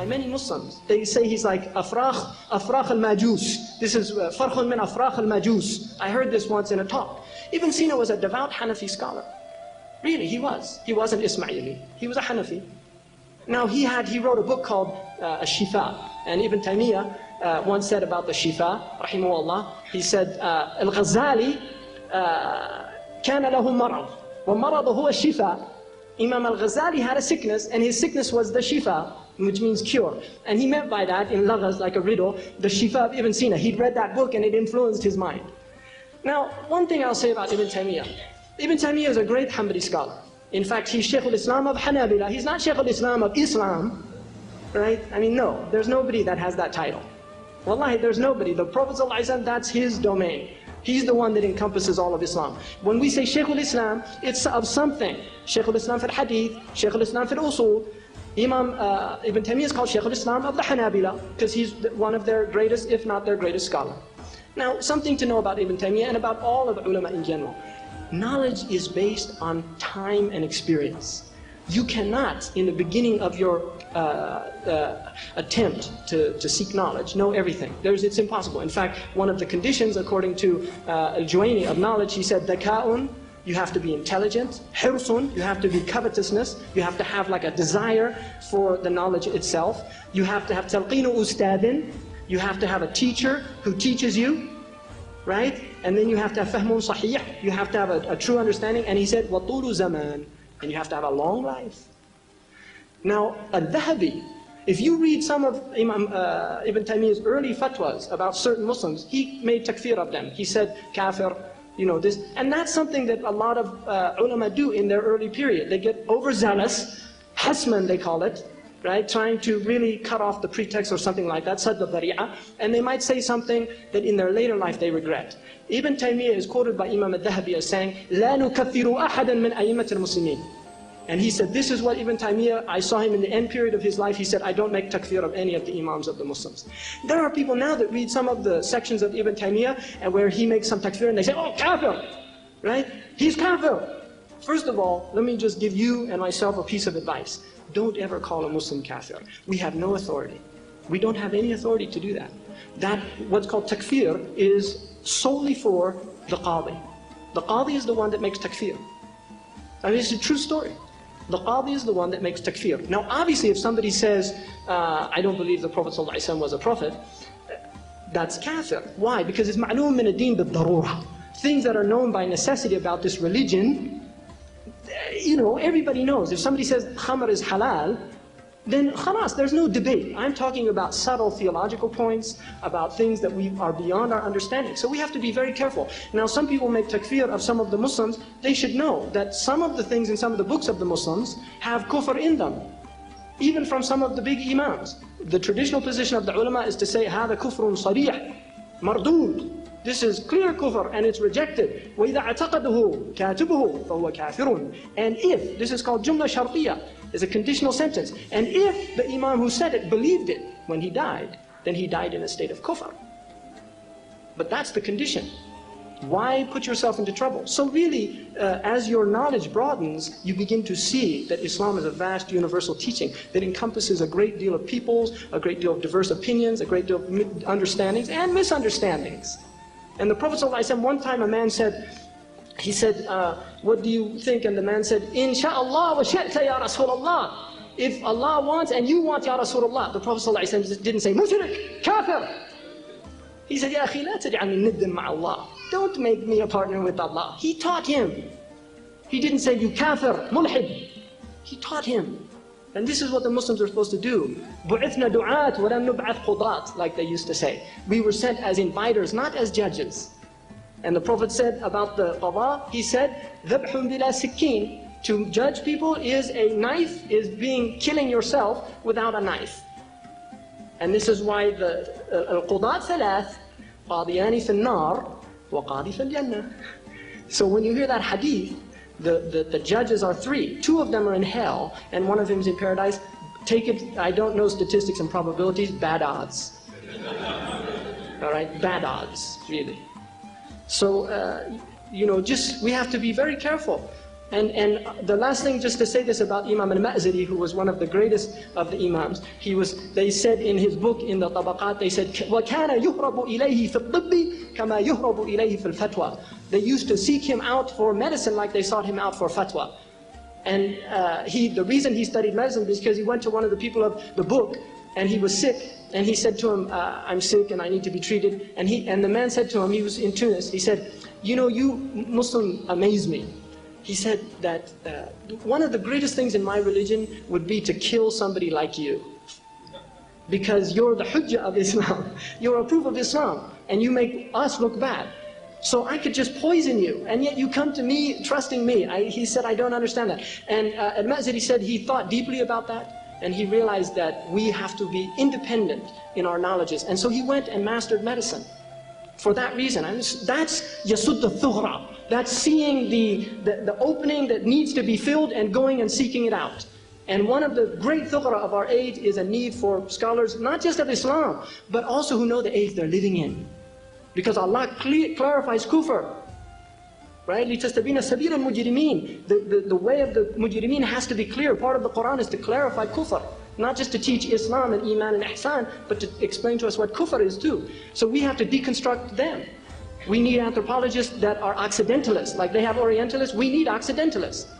by many Muslims. They say he's like afrakh al-majus. This is farkhun min afrakh al-majus. I heard this once in a talk. Ibn Sina was a devout Hanafi scholar. Really, he was. He wasn't Ismaili. He was a Hanafi. Now he wrote a book called Shifa. And Ibn Taymiyyah once said about the Shifa, rahimahullah, he said, Al-Ghazali kana lahu marad, wa maradahu al-shifa. Imam al-Ghazali had a sickness, and his sickness was the Shifa, which means cure. And he meant by that, in laghaz, like a riddle, the Shifa of Ibn Sina. He'd read that book and it influenced his mind. Now, one thing I'll say about Ibn Taymiyyah. Ibn Taymiyyah is a great Hanbali scholar. In fact, he's Shaykh al-Islam of Hanabila. He's not Shaykh al-Islam of Islam, right? I mean, no, there's nobody that has that title. Wallahi, there's nobody. The Prophet ﷺ, that's his domain. He's the one that encompasses all of Islam. When we say Shaykh al-Islam, it's of something. Shaykh al-Islam fil Hadith, Shaykh al-Islam fil Usul. Imam Ibn Taymiyyah is called Shaykh al-Islam of the Hanabila, because he's one of their greatest, if not their greatest scholar. Now, something to know about Ibn Taymiyyah and about all of ulama in general. Knowledge is based on time and experience. You cannot, in the beginning of your attempt to seek knowledge, know everything. It's impossible. In fact, one of the conditions, according to Al-Juwayni of knowledge, he said, Daka'un, you have to be intelligent. Hirsun, you have to be covetousness. You have to have like a desire for the knowledge itself. You have to have talqinu ustadin. You have to have a teacher who teaches you, right? And then you have to have fahmun sahih. You have to have a true understanding. And he said, وَطُولُ زَمَانٍ. And you have to have a long life. Now, Al-Dhahabi, if you read some of Imam Ibn Taymiyyah's early fatwas about certain Muslims, he made takfir of them. He said, kafir, you know, this. And that's something that a lot of ulama do in their early period. They get overzealous, hasman they call it, right? Trying to really cut off the pretext or something like that, sadd al-dhari'ah. And they might say something that in their later life they regret. Ibn Taymiyyah is quoted by Imam al-Dhahabi as saying, لا نكفر أحدا من أئمة المسلمين. And he said, this is what Ibn Taymiyyah, I saw him in the end period of his life, he said, I don't make takfir of any of the imams of the Muslims. There are people now that read some of the sections of Ibn Taymiyyah and where he makes some takfir and they say, oh, kafir, right? He's kafir. First of all, let me just give you and myself a piece of advice. Don't ever call a Muslim kafir. We have no authority. We don't have any authority to do that. That, what's called takfir, is solely for the qadi. The qadi is the one that makes takfir. I mean, it's a true story. The qadi is the one that makes takfir. Now, obviously, if somebody says, I don't believe the Prophet ﷺ was a prophet, that's kafir. Why? Because it's ma'loom min ad-din bil-darura. Things that are known by necessity about this religion, you know, everybody knows. If somebody says khamr is halal, then khalas, there's no debate. I'm talking about subtle theological points, about things that we are beyond our understanding. So we have to be very careful. Now, some people make takfir of some of the Muslims. They should know that some of the things in some of the books of the Muslims have kufr in them, even from some of the big imams. The traditional position of the ulama is to say, هذا كفر صريح مردود. This is clear kufr and it's rejected. وَإِذَا اعْتَقَدَهُ كَاتِبُهُ فَهُوَ كَافِرٌ. And if, this is called jumla shartiyah, is a conditional sentence. And if the imam who said it believed it when he died, then he died in a state of kufr. But that's the condition. Why put yourself into trouble? So really, as your knowledge broadens, you begin to see that Islam is a vast universal teaching that encompasses a great deal of peoples, a great deal of diverse opinions, a great deal of understandings and misunderstandings. And the Prophet ﷺ, one time a man said, he said, what do you think? And the man said, Insha'Allah wa shi'ta ya Rasulullah. If Allah wants and you want, ya Rasulullah. The Prophet ﷺ didn't say, mushrik, kafir. He said, Ya akhi, la taj'alni niddan ma'Allah. Don't make me a partner with Allah. He taught him. He didn't say, you kafir, mulhid. He taught him. And this is what the Muslims are supposed to do. بُعِثْنَا دُعَاتْ وَلَمْ نُبْعَثْ قُضَاتْ, like they used to say. We were sent as inviters, not as judges. And the Prophet said about the qada, he said, ذَبْحٌ بِلَا سِكِّينَ. To judge people is a knife, is killing yourself without a knife. And this is why the القضاة ثلاث قاضيان في النار وقاضي في الجنة. So when you hear that hadith, the judges are three. Two of them are in hell, and one of them is in paradise. Take it, I don't know statistics and probabilities, bad odds. All right, bad odds, really. So, you know, we have to be very careful. And the last thing, just to say this about Imam al-Ma'ziri, who was one of the greatest of the Imams, they said in his book, in the Tabaqat, they said, وَكَانَ يُهْرَبُ إِلَيْهِ فِي الطِّبِّ كَمَا يُهْرَبُ إِلَيْهِ فِي الْفَتْوَى. They used to seek him out for medicine like they sought him out for fatwa. And the reason he studied medicine is because he went to one of the people of the book, and he was sick, and he said to him, I'm sick and I need to be treated. And the man said to him, he was in Tunis, he said, you know, you Muslim amaze me. He said that one of the greatest things in my religion would be to kill somebody like you. Because you're the hujjah of Islam. You're a proof of Islam. And you make us look bad. So I could just poison you. And yet you come to me trusting me. He said, I don't understand that. And Al-Ma'ziri said he thought deeply about that. And he realized that we have to be independent in our knowledges. And so he went and mastered medicine. For that reason, and that's yasud al-thughra. That's seeing the opening that needs to be filled and going and seeking it out. And one of the great thughra of our age is a need for scholars, not just of Islam, but also who know the age they're living in. Because Allah clarifies kufr. Right? لِتَسْتَبِينَ سَبِيلَ الْمُجْرِمِينَ. The way of the mujrimeen has to be clear. Part of the Quran is to clarify kufr. Not just to teach Islam and Iman and Ihsan, but to explain to us what kufr is too. So we have to deconstruct them. We need anthropologists that are Occidentalists. Like they have Orientalists, we need Occidentalists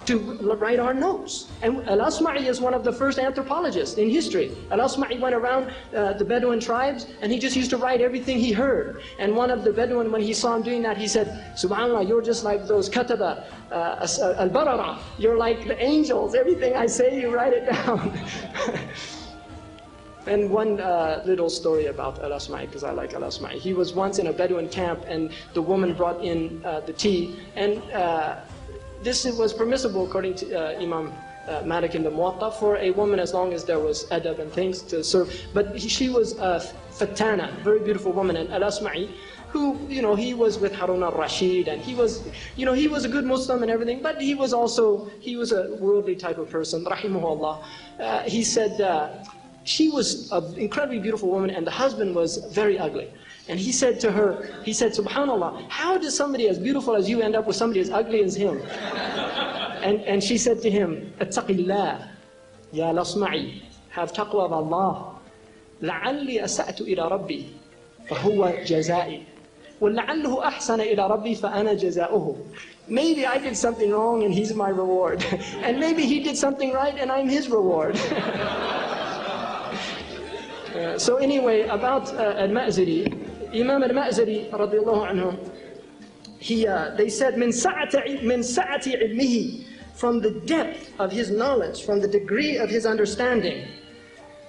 to write our notes. And Al-Asma'i is one of the first anthropologists in history. Al-Asma'i went around the Bedouin tribes, and he just used to write everything he heard. And one of the Bedouin, when he saw him doing that, he said, SubhanAllah, you're just like those kataba, al-barara. You're like the angels. Everything I say, you write it down. And one little story about Al-Asma'i, because I like Al-Asma'i. He was once in a Bedouin camp, and the woman brought in the tea, and this was permissible according to Imam Malik in the Muwatta for a woman as long as there was adab and things to serve. But she was a Fattana, very beautiful woman, and Al-Asma'i, who, you know, he was with Harun al-Rashid, and he was, you know, he was a good Muslim and everything, but he was a worldly type of person, rahimahullah. He said, she was an incredibly beautiful woman, and the husband was very ugly. And he said to her, he said, SubhanAllah, how does somebody as beautiful as you end up with somebody as ugly as him? And she said to him, Attaqillah, Ya Al-Asma'i, have taqwa of Allah. لَعَلِّي أَسَأْتُ إِلَى رَبِّي فَهُوَ جَزَائِي وَلَعَلُّهُ أَحْسَنَ إِلَى رَبِّي فَأَنَا جَزَاؤُهُ. Maybe I did something wrong and he's my reward. And maybe he did something right and I'm his reward. So anyway, about Al-Ma'ziri, Imam Al-Ma'ziri radiallahu anhu, they said, min sa'ati ilmihi, from the depth of his knowledge, from the degree of his understanding,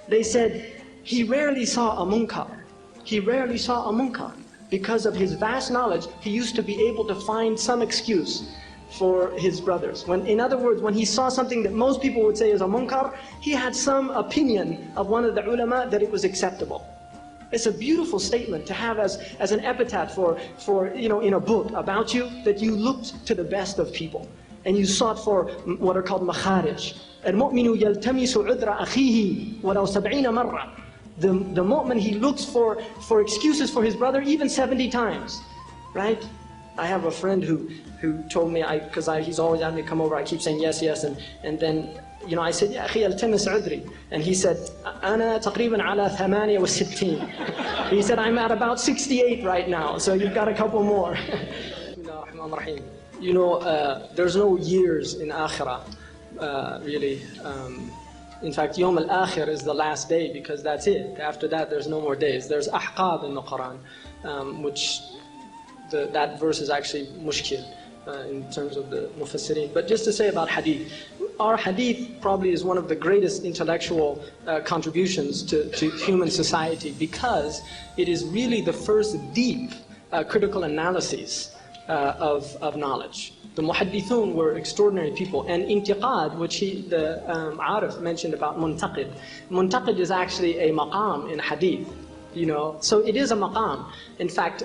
they said, he rarely saw a munkar. He rarely saw a munkar. Because of his vast knowledge, he used to be able to find some excuse for his brothers. In other words, when he saw something that most people would say is a munkar, he had some opinion of one of the ulama that it was acceptable. It's a beautiful statement to have as an epitaph for you know, in a book about you, that you looked to the best of people and you sought for what are called makharij. الْمُؤْمِنُ يَلْتَمِسُ عُذْرَ أَخِيهِ وَلَوْ 70 مَرَّةً. The mu'min, he looks for excuses for his brother even 70 times, right? I have a friend who told me, because he's always having me come over, I keep saying yes, yes, and then, you know, I said, يا أخي التمس عذري. And he said, أنا تقريبا على 68. He said, I'm at about 68 right now, so you've got a couple more. You know, there's no years in Akhirah, really. In fact, Yawm al-Akhir is the last day, because that's it. After that, there's no more days. There's ahqab in the Quran, which that verse is actually mushkil in terms of the mufassirin. But just to say about hadith, our hadith probably is one of the greatest intellectual contributions to human society, because it is really the first deep critical analysis of knowledge. The muhaddithun were extraordinary people, and intiqad, which the Arif mentioned about muntaqid. Muntaqid is actually a maqam in hadith, you know, so it is a maqam. In fact,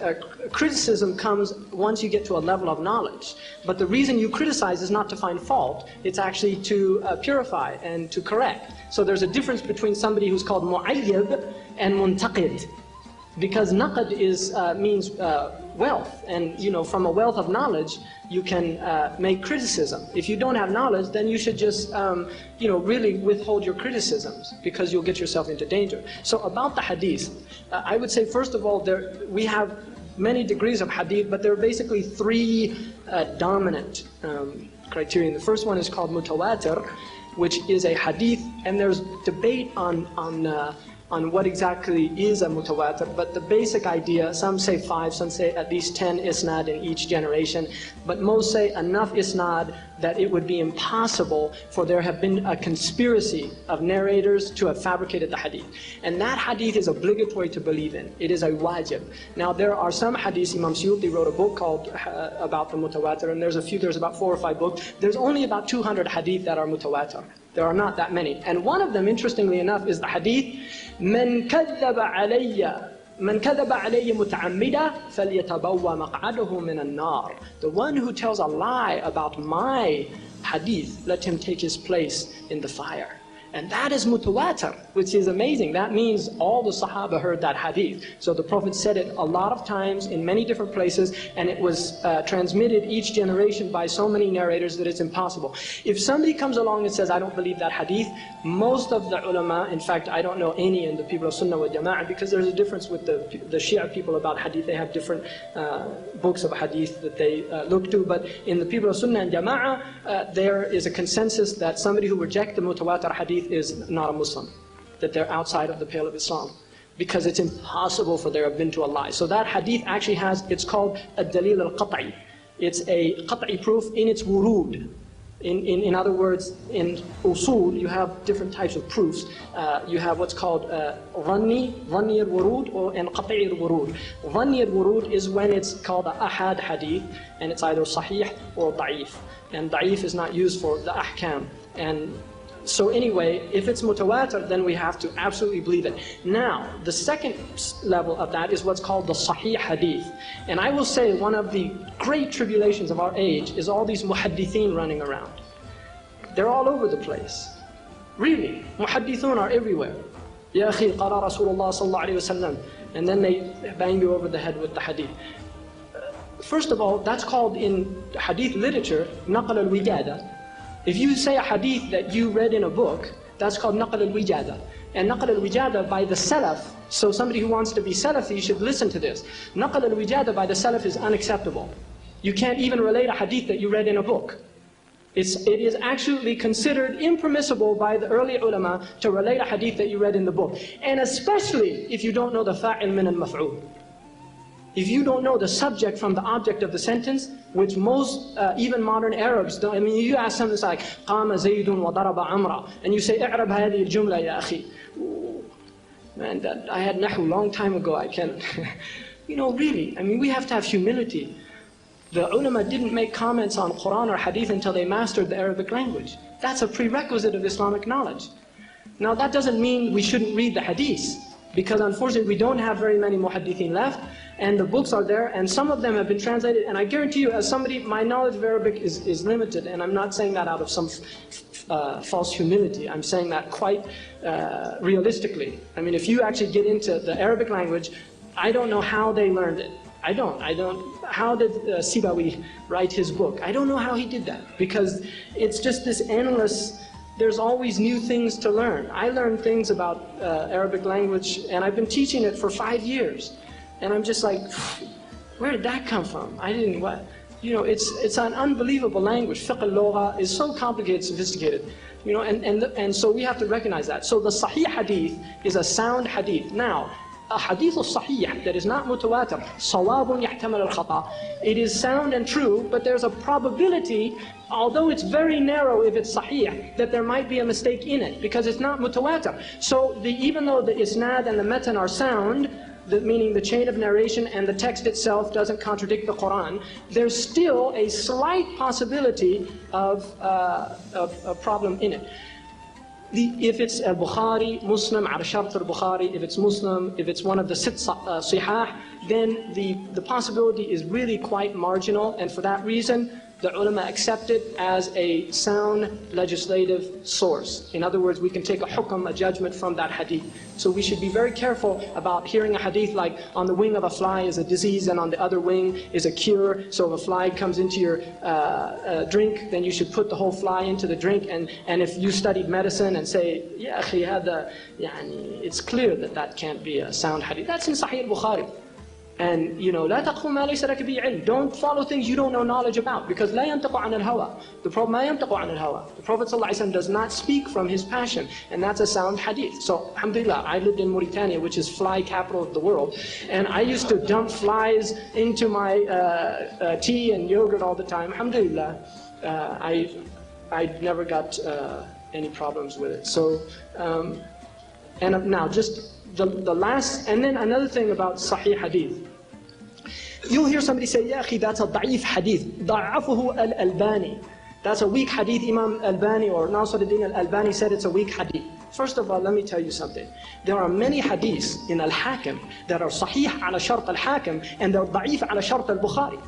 criticism comes once you get to a level of knowledge. But the reason you criticize is not to find fault, it's actually to purify and to correct. So there's a difference between somebody who's called mu'ayyib and muntaqid. Because naqd means wealth. And from a wealth of knowledge, you can make criticism. If you don't have knowledge, then you should just really withhold your criticisms, because you'll get yourself into danger. So about the hadith, I would say first of all, we have many degrees of hadith, but there are basically three dominant criterion. The first one is called mutawatir, which is a hadith, and there's debate on what exactly is a mutawatir, but the basic idea, some say 5, some say at least 10 isnad in each generation, but most say enough isnad that it would be impossible for there have been a conspiracy of narrators to have fabricated the hadith. And that hadith is obligatory to believe in. It is a wajib. Now there are some hadiths, Imam Suyuti wrote a book called about the mutawatir, and there's about 4 or 5 books. There's only about 200 hadith that are mutawatir. There are not that many. And one of them, interestingly enough, is the hadith, من كذب علي متعمدا فليتبوأ مقعده من النار. The one who tells a lie about my hadith, let him take his place in the fire. And that is mutawatir, which is amazing. That means all the Sahaba heard that hadith. So the Prophet said it a lot of times in many different places, and it was transmitted each generation by so many narrators that it's impossible. If somebody comes along and says, I don't believe that hadith, most of the ulama, in fact, I don't know any in the people of Sunnah wal Jama'ah, because there's a difference with the Shia people about hadith. They have different books of hadith that they look to. But in the people of Sunnah and Jama'ah, there is a consensus that somebody who rejects the mutawatir hadith is not a Muslim, that they're outside of the pale of Islam, because it's impossible for there to have been to a lie. So that hadith actually it's called a dalil al-qat'i. It's a qat'i proof in its wurud. In other words, in usul, you have different types of proofs. You have what's called ranni al-wurud, and qat'i al-wurud. Ranni al-wurud is when it's called a ahad hadith, and it's either sahih or da'if. And da'if is not used for the ahkam. And so anyway, if it's mutawatir, then we have to absolutely believe it. Now, the second level of that is what's called the sahih hadith. And I will say one of the great tribulations of our age is all these muhaddithin running around. They're all over the place. Really, muhaddithun are everywhere. Ya akhi, qala Rasulullah sallallahu alayhi wa sallam. And then they bang you over the head with the hadith. First of all, that's called in hadith literature, naqal al-wijada. If you say a hadith that you read in a book, that's called naqal al-wijada. And naqal al-wijada by the Salaf, so somebody who wants to be Salafi should listen to this. Naqal al-wijada by the Salaf is unacceptable. You can't even relate a hadith that you read in a book. It is actually considered impermissible by the early ulama to relate a hadith that you read in the book. And especially if you don't know the fa'il min al-maf'ul. If you don't know the subject from the object of the sentence, which most, even modern Arabs don't. I mean, you ask something like, قَامَ زَيْدٌ وَضَرَبَ عَمْرًا, and you say, اعرب هذه الجملة يا أخي. Man, I had nahu a long time ago, I can't. Really, I mean, we have to have humility. The ulama didn't make comments on Quran or Hadith until they mastered the Arabic language. That's a prerequisite of Islamic knowledge. Now, that doesn't mean we shouldn't read the Hadith, because unfortunately we don't have very many muhaddithin left, and the books are there, and some of them have been translated, and I guarantee you, as somebody, my knowledge of Arabic is limited, and I'm not saying that out of some false humility. I'm saying that quite realistically. I mean, if you actually get into the Arabic language, I don't know how they learned it. I don't. How did Sibawi write his book? I don't know how he did that, because it's just this endless. There's always new things to learn. I learned things about Arabic language, and I've been teaching it for 5 years. And I'm just like, where did that come from? I didn't, what? It's an unbelievable language. Fiqh al-lugha is so complicated, sophisticated. And so we have to recognize that. So the sahih hadith is a sound hadith. Now, a hadith al-sahih that is not mutawatir, sawabun yahtamal al-khata. It is sound and true, but there's a probability, although it's very narrow if it's sahih, that there might be a mistake in it, because it's not mutawatir. So even though the isnad and the matan are sound, meaning the chain of narration and the text itself doesn't contradict the Quran, there's still a slight possibility of a problem in it. If it's al-Bukhari, Muslim, ala shart al-Bukhari, if it's Muslim, if it's one of the sit sihah, then the possibility is really quite marginal, and for that reason, the ulama accept it as a sound legislative source. In other words, we can take a hukm, a judgment from that hadith. So we should be very careful about hearing a hadith like on the wing of a fly is a disease and on the other wing is a cure. So if a fly comes into your drink, then you should put the whole fly into the drink. And if you studied medicine and say, yeah, it's clear that that can't be a sound hadith. That's in Sahih al-Bukhari. And لا تقف ما ليس لك به علم. Don't follow things you don't know knowledge about, because لا ينطق عن الهوى. The Prophet ما ينطق عن الهوى. The Prophet ﷺ does not speak from his passion, and that's a sound hadith. So alhamdulillah, I lived in Mauritania, which is fly capital of the world, and I used to dump flies into my tea and yogurt all the time. Alhamdulillah, I never got any problems with it. So and now just the last, and then another thing about Sahih Hadith. You'll hear somebody say, Ya akhi, that's a da'if hadith. Da'afuhu al-Albani. That's a weak hadith. Imam Albani or Nasiruddin al-Albani said it's a weak hadith. First of all, let me tell you something. There are many hadiths in Al-Hakim that are sahih ala shart al-Hakim and they're da'if ala shart al-Bukhari.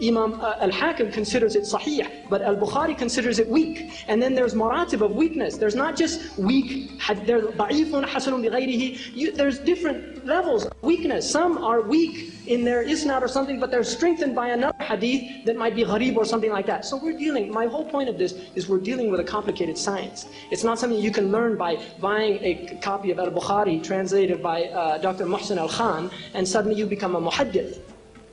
Imam Al-Hakim considers it sahih, but Al-Bukhari considers it weak. And then there's maratib of weakness. There's not just weak, there's da'ifun hasanun bighayrihi. There's different levels of weakness. Some are weak in their isnad or something, but they're strengthened by another hadith that might be gharib or something like that. So my whole point of this is we're dealing with a complicated science. It's not something you can learn by buying a copy of Al-Bukhari translated by Dr. Muhsin Al-Khan and suddenly you become a muhaddith.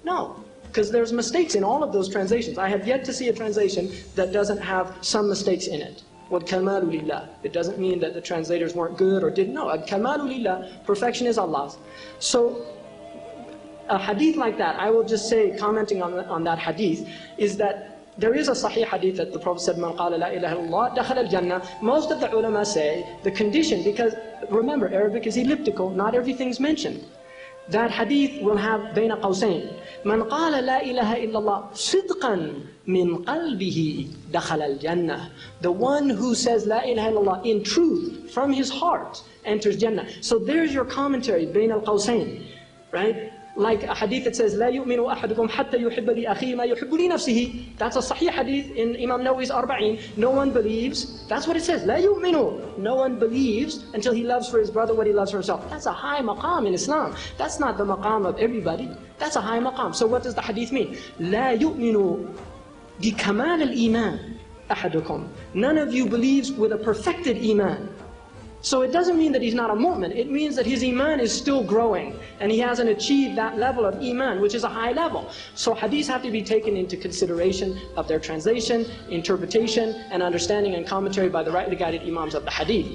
No. Because there's mistakes in all of those translations. I have yet to see a translation that doesn't have some mistakes in it. وَالْكَمَالُ لِلَّهِ. It doesn't mean that the translators weren't good or didn't know. الْكَمَالُ لِلَّهِ. Perfection is Allah's. So a hadith like that, I will just say, commenting on that hadith, is that there is a sahih hadith that the Prophet said, مَنْ قَالَ لَا إِلَهَ إِلَّا اللَّهِ دَخَلَ الْجَنَّةِ. Most of the ulama say the condition, because remember, Arabic is elliptical, not everything's mentioned. That hadith will have بين قوسين. من قال لا إله إلا الله صدقا من قلبه دخل الجنة. The one who says لا إله إلا الله in truth from his heart enters Jannah. So there's your commentary بين القوسين, right? Like a hadith that says لا يؤمن أحدكم حتى يحب لأخيه ما يحب لنفسه. That's a sahih hadith in Imam Nawawi's Arba'in. No one believes. That's what it says. لا يؤمن. No one believes until he loves for his brother what he loves for himself. That's a high maqam in Islam. That's not the maqam of everybody. That's a high maqam. So what does the hadith mean? لا يؤمن بكمال الإيمان أحدكم. None of you believes with a perfected iman. So it doesn't mean that he's not a mu'min. It means that his iman is still growing and he hasn't achieved that level of iman, which is a high level. So hadiths have to be taken into consideration of their translation, interpretation, and understanding and commentary by the rightly guided imams of the hadith.